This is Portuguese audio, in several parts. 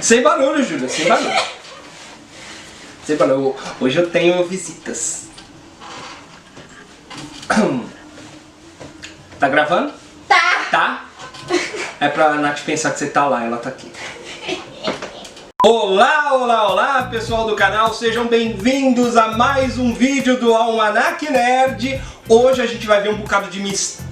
Sem barulho, Júlia, sem barulho. Sem barulho. Hoje eu tenho visitas. Tá gravando? Tá. Tá? É pra Nath pensar que você tá lá, ela tá aqui. Olá, olá, olá, pessoal do canal, sejam bem-vindos a mais um vídeo do Almanac Nerd. Hoje a gente vai ver um bocado de mistério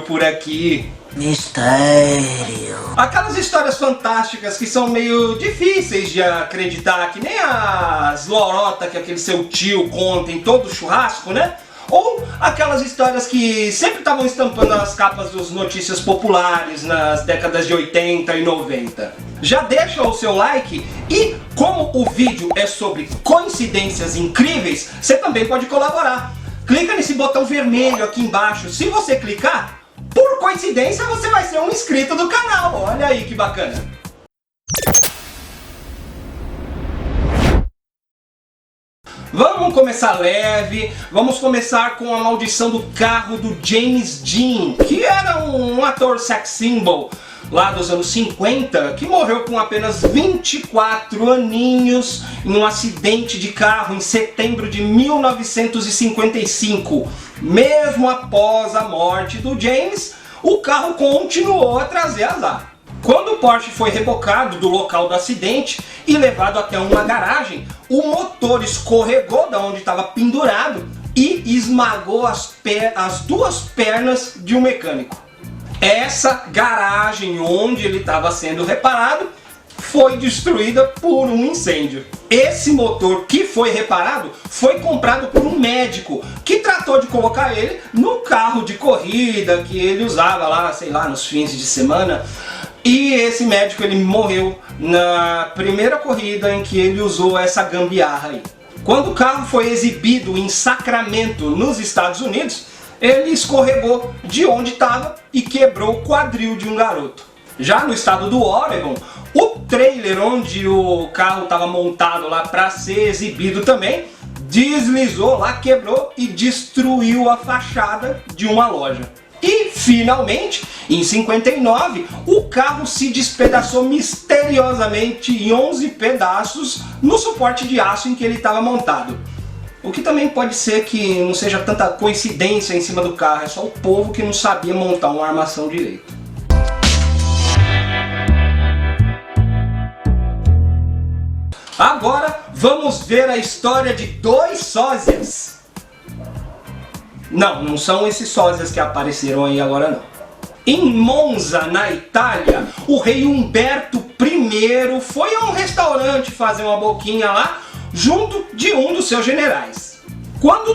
por aqui. Mistério. Aquelas histórias fantásticas que são meio difíceis de acreditar, que nem as lorota que aquele seu tio conta em todo churrasco, né? Ou aquelas histórias que sempre estavam estampando as capas dos notícias populares nas décadas de 80 e 90. Já deixa o seu like e, como o vídeo é sobre coincidências incríveis, você também pode colaborar. Clica nesse botão vermelho aqui embaixo. Se você clicar, por coincidência você vai ser um inscrito do canal. Olha aí que bacana. Vamos começar leve, vamos começar com a maldição do carro do James Dean, que era um ator sex symbol lá dos anos 50, que morreu com apenas 24 aninhos em um acidente de carro em setembro de 1955. Mesmo após a morte do James, o carro continuou a trazer azar. Quando o Porsche foi rebocado do local do acidente e levado até uma garagem, o motor escorregou da onde estava pendurado e esmagou as duas pernas de um mecânico. Essa garagem onde ele estava sendo reparado foi destruída por um incêndio. Esse motor que foi reparado foi comprado por um médico que tratou de colocar ele no carro de corrida que ele usava lá, sei lá, nos fins de semana. E esse médico ele morreu na primeira corrida em que ele usou essa gambiarra aí. Quando o carro foi exibido em Sacramento, nos Estados Unidos, ele escorregou de onde estava e quebrou o quadril de um garoto. Já no estado do Oregon, o trailer onde o carro estava montado lá para ser exibido também, deslizou lá, quebrou e destruiu a fachada de uma loja. E, finalmente, em 59, o carro se despedaçou misteriosamente em 11 pedaços no suporte de aço em que ele estava montado. O que também pode ser que não seja tanta coincidência em cima do carro, é só o povo que não sabia montar uma armação direito. Agora vamos ver a história de dois sósias. Não são esses sósias que apareceram aí agora não. Em Monza, na Itália, o rei Umberto I foi a um restaurante fazer uma boquinha lá, junto de um dos seus generais. Quando o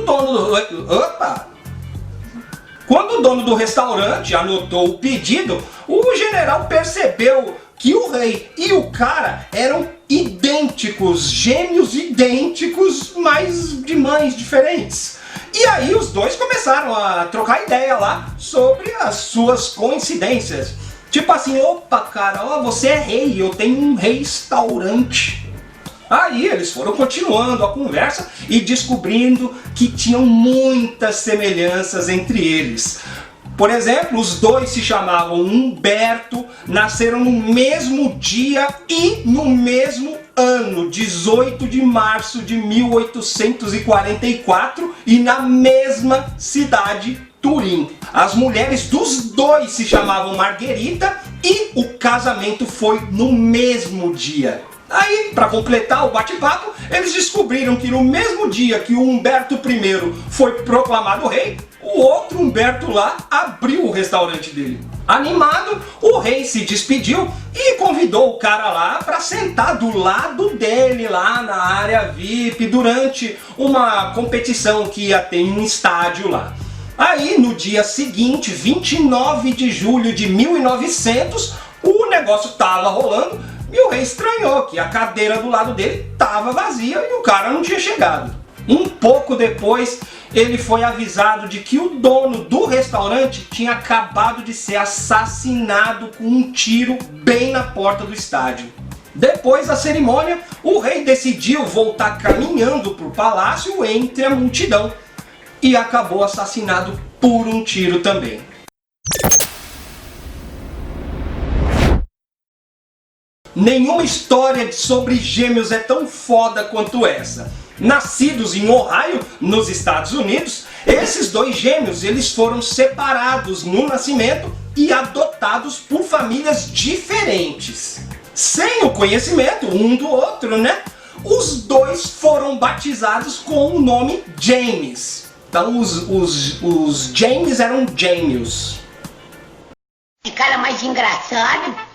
dono do restaurante anotou o pedido, o general percebeu que o rei e o cara eram idênticos, gêmeos idênticos, mas de mães diferentes. E aí os dois começaram a trocar ideia lá sobre as suas coincidências. Tipo assim, opa cara, ó, você é rei, eu tenho um restaurante. Aí eles foram continuando a conversa e descobrindo que tinham muitas semelhanças entre eles. Por exemplo, os dois se chamavam Humberto, nasceram no mesmo dia e no mesmo ano, 18 de março de 1844, e na mesma cidade, Turim. As mulheres dos dois se chamavam Margherita e o casamento foi no mesmo dia. Aí, para completar o bate-papo, eles descobriram que no mesmo dia que o Humberto I foi proclamado rei, o outro Humberto lá abriu o restaurante dele. Animado, o rei se despediu e convidou o cara lá para sentar do lado dele lá na área VIP durante uma competição que ia ter em um estádio lá. Aí no dia seguinte, 29 de julho de 1900, o negócio tava rolando e o rei estranhou que a cadeira do lado dele tava vazia e o cara não tinha chegado. Um pouco depois, ele foi avisado de que o dono do restaurante tinha acabado de ser assassinado com um tiro bem na porta do estádio. Depois da cerimônia, o rei decidiu voltar caminhando para o palácio entre a multidão e acabou assassinado por um tiro também. Nenhuma história sobre gêmeos é tão foda quanto essa. Nascidos em Ohio, nos Estados Unidos, esses dois gêmeos eles foram separados no nascimento e adotados por famílias diferentes. Sem o conhecimento um do outro, né? Os dois foram batizados com o nome James. Então os James eram gêmeos. Que cara mais engraçado.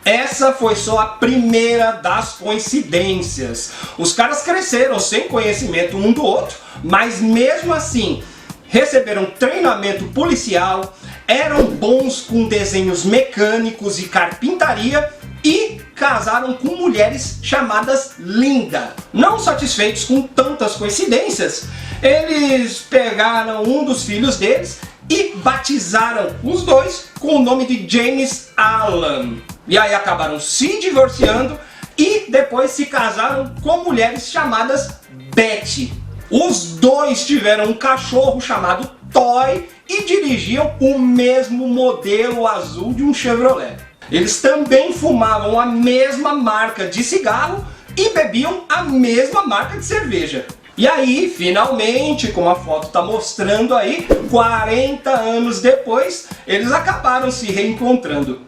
Essa foi só a primeira das coincidências. Os caras cresceram sem conhecimento um do outro, mas mesmo assim receberam treinamento policial, eram bons com desenhos mecânicos e carpintaria e casaram com mulheres chamadas Linda. Não satisfeitos com tantas coincidências, eles pegaram um dos filhos deles e batizaram os dois com o nome de James Alan. E aí acabaram se divorciando e depois se casaram com mulheres chamadas Betty. Os dois tiveram um cachorro chamado Toy e dirigiam o mesmo modelo azul de um Chevrolet. Eles também fumavam a mesma marca de cigarro e bebiam a mesma marca de cerveja. E aí, finalmente, como a foto está mostrando aí, 40 anos depois, eles acabaram se reencontrando.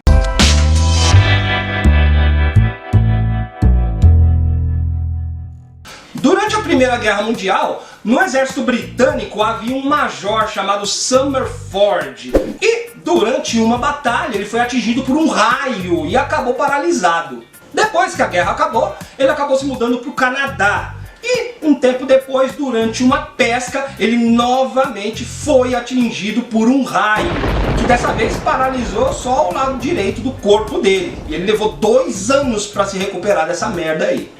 Durante a Primeira Guerra Mundial, no exército britânico havia um major chamado Summerford. E durante uma batalha ele foi atingido por um raio e acabou paralisado. Depois que a guerra acabou, ele acabou se mudando para o Canadá. E um tempo depois, durante uma pesca, ele novamente foi atingido por um raio, que dessa vez paralisou só o lado direito do corpo dele. E ele levou 2 anos para se recuperar dessa merda aí.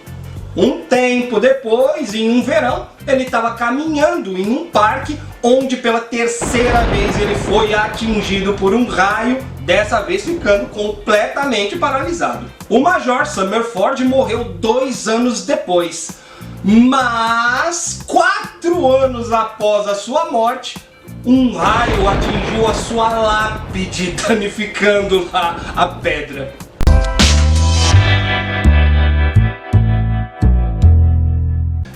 Um tempo depois, em um verão, ele estava caminhando em um parque, onde pela 3ª vez ele foi atingido por um raio, dessa vez ficando completamente paralisado. O Major Summerford morreu 2 anos depois. Mas 4 anos após a sua morte, um raio atingiu a sua lápide, danificando lá a pedra.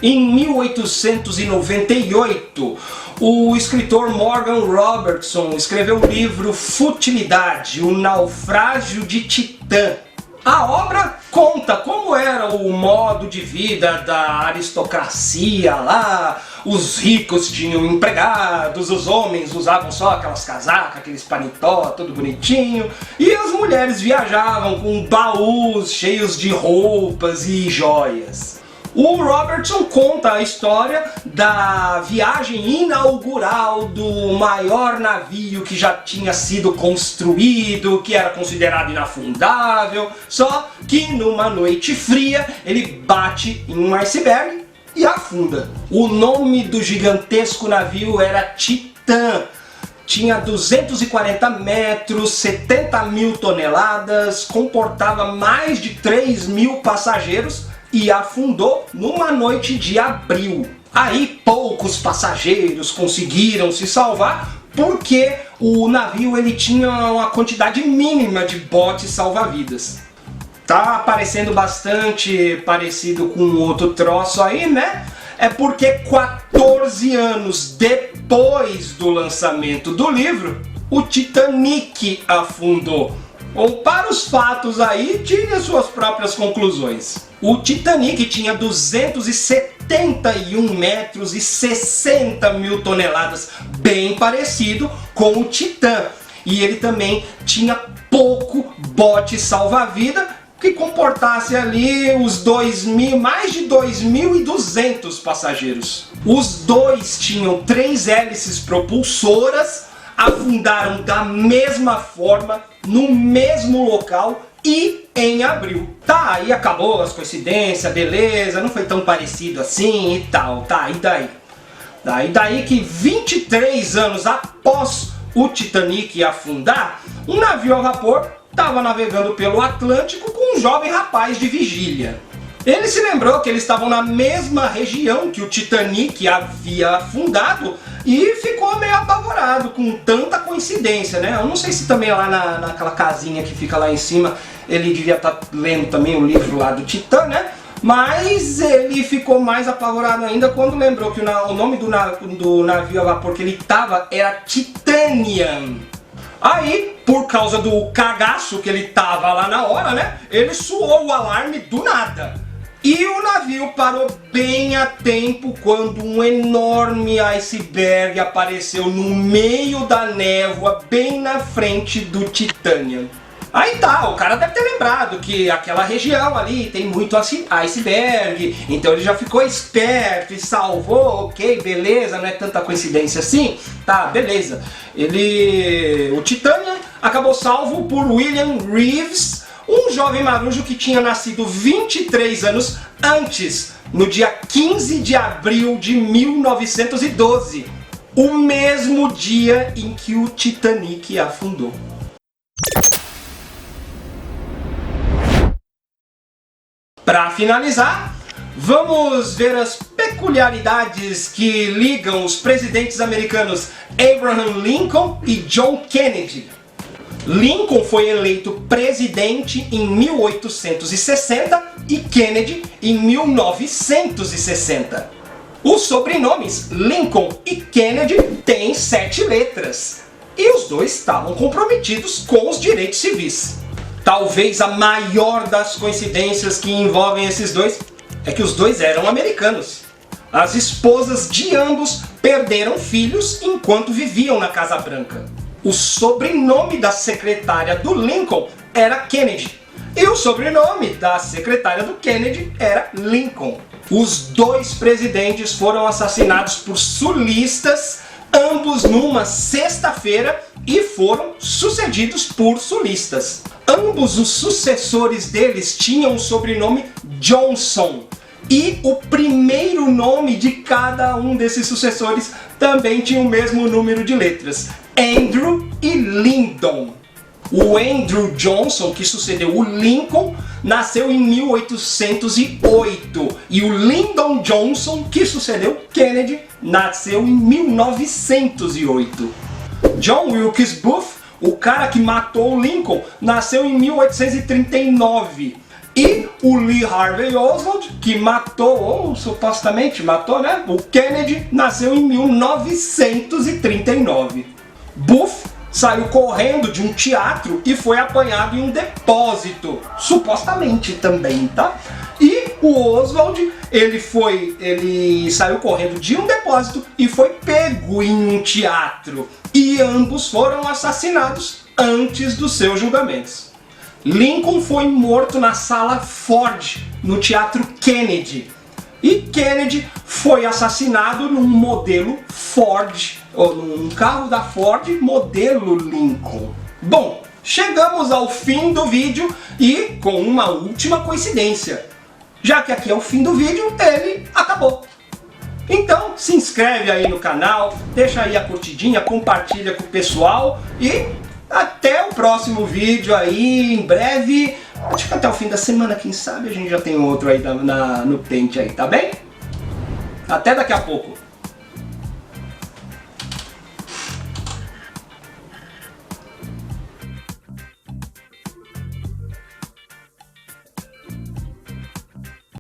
Em 1898, o escritor Morgan Robertson escreveu o livro Futilidade, o Naufrágio de Titã. A obra conta como era o modo de vida da aristocracia lá. Os ricos tinham empregados, os homens usavam só aquelas casacas, aqueles paletó, tudo bonitinho. E as mulheres viajavam com baús cheios de roupas e joias. O Robertson conta a história da viagem inaugural do maior navio que já tinha sido construído, que era considerado inafundável, só que numa noite fria ele bate em um iceberg e afunda. O nome do gigantesco navio era Titã. Tinha 240 metros, 70 mil toneladas, comportava mais de 3 mil passageiros e afundou numa noite de abril. Aí poucos passageiros conseguiram se salvar porque o navio ele tinha uma quantidade mínima de botes salva-vidas. Tá parecendo bastante parecido com outro troço aí, né? É porque 14 anos depois do lançamento do livro, o Titanic afundou. Ou para os fatos aí, tire as suas próprias conclusões. O Titanic tinha 271 metros e 60 mil toneladas, bem parecido com o Titã. E ele também tinha pouco bote salva-vida que comportasse ali os mais de 2.200 passageiros. Os dois tinham 3 hélices propulsoras, afundaram da mesma forma, no mesmo local e em abril. Tá, aí acabou as coincidências, beleza, não foi tão parecido assim e tal, tá, e daí? Daí que 23 anos após o Titanic afundar, um navio a vapor estava navegando pelo Atlântico com um jovem rapaz de vigília. Ele se lembrou que eles estavam na mesma região que o Titanic havia afundado e ficou meio apavorado com tanta coincidência, né? Eu não sei se também lá naquela casinha que fica lá em cima ele devia estar lendo também o livro lá do Titã, né? Mas ele ficou mais apavorado ainda quando lembrou que o nome do navio a vapor que ele estava era Titanium. Aí, por causa do cagaço que ele tava lá na hora, né? Ele soou o alarme do nada. E o navio parou bem a tempo quando um enorme iceberg apareceu no meio da névoa, bem na frente do Titanium. Aí tá, o cara deve ter lembrado que aquela região ali tem muito iceberg, então ele já ficou esperto e salvou, ok, beleza, não é tanta coincidência assim, tá, beleza. O Titanium acabou salvo por William Reeves, um jovem marujo que tinha nascido 23 anos antes, no dia 15 de abril de 1912, o mesmo dia em que o Titanic afundou. Para finalizar, vamos ver as peculiaridades que ligam os presidentes americanos Abraham Lincoln e John Kennedy. Lincoln foi eleito presidente em 1860 e Kennedy em 1960. Os sobrenomes Lincoln e Kennedy têm 7 letras e os dois estavam comprometidos com os direitos civis. Talvez a maior das coincidências que envolvem esses dois é que os dois eram americanos. As esposas de ambos perderam filhos enquanto viviam na Casa Branca. O sobrenome da secretária do Lincoln era Kennedy e o sobrenome da secretária do Kennedy era Lincoln. Os dois presidentes foram assassinados por sulistas, ambos numa sexta-feira, e foram sucedidos por sulistas. Ambos os sucessores deles tinham o sobrenome Johnson. E o primeiro nome de cada um desses sucessores também tinha o mesmo número de letras: Andrew e Lyndon. O Andrew Johnson, que sucedeu o Lincoln, nasceu em 1808. E o Lyndon Johnson, que sucedeu Kennedy, nasceu em 1908. John Wilkes Booth, o cara que matou o Lincoln, nasceu em 1839. E o Lee Harvey Oswald, que matou, ou supostamente matou, né, o Kennedy, nasceu em 1939. Booth saiu correndo de um teatro e foi apanhado em um depósito, supostamente também, tá? E o Oswald, ele saiu correndo de um depósito e foi pego em um teatro. E ambos foram assassinados antes dos seus julgamentos. Lincoln foi morto na sala Ford, no Teatro Kennedy. E Kennedy foi assassinado num modelo Ford, ou num carro da Ford modelo Lincoln. Bom, chegamos ao fim do vídeo e com uma última coincidência. Já que aqui é o fim do vídeo, ele acabou. Então se inscreve aí no canal, deixa aí a curtidinha, compartilha com o pessoal e até o próximo vídeo aí, em breve. Acho que até o fim da semana, quem sabe a gente já tem outro aí no pente aí, tá bem? Até daqui a pouco.